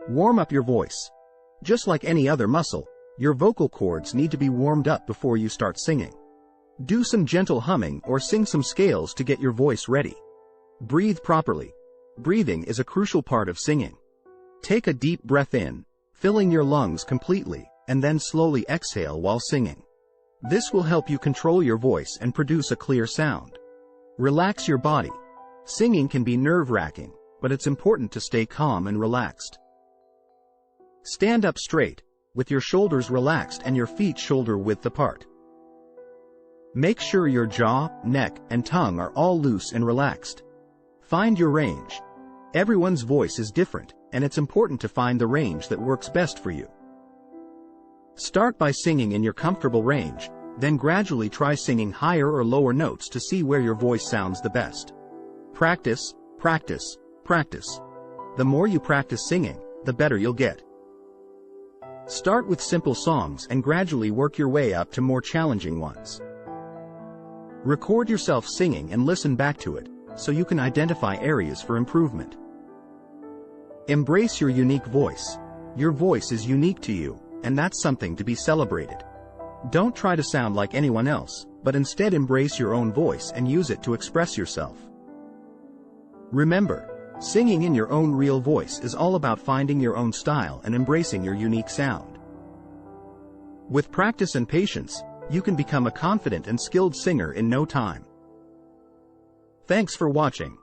Warm up your voice. Just like any other muscle, your vocal cords need to be warmed up before you start singing. Do some gentle humming or sing some scales to get your voice ready. Breathe properly. Breathing is a crucial part of singing. Take a deep breath in, filling your lungs completely, and then slowly exhale while singing. This will help you control your voice and produce a clear sound. Relax your body. Singing can be nerve-wracking, but it's important to stay calm and relaxed. Stand up straight, with your shoulders relaxed and your feet shoulder-width apart. Make sure your jaw, neck, and tongue are all loose and relaxed. Find your range. Everyone's voice is different, and it's important to find the range that works best for you. Start by singing in your comfortable range, then gradually try singing higher or lower notes to see where your voice sounds the best. Practice, practice, practice. The more you practice singing, the better you'll get. Start with simple songs and gradually work your way up to more challenging ones. Record yourself singing and listen back to it, so you can identify areas for improvement. Embrace your unique voice. Your voice is unique to you, and that's something to be celebrated. Don't try to sound like anyone else, but instead embrace your own voice and use it to express yourself. Remember, singing in your own real voice is all about finding your own style and embracing your unique sound. With practice and patience, you can become a confident and skilled singer in no time. Thanks for watching.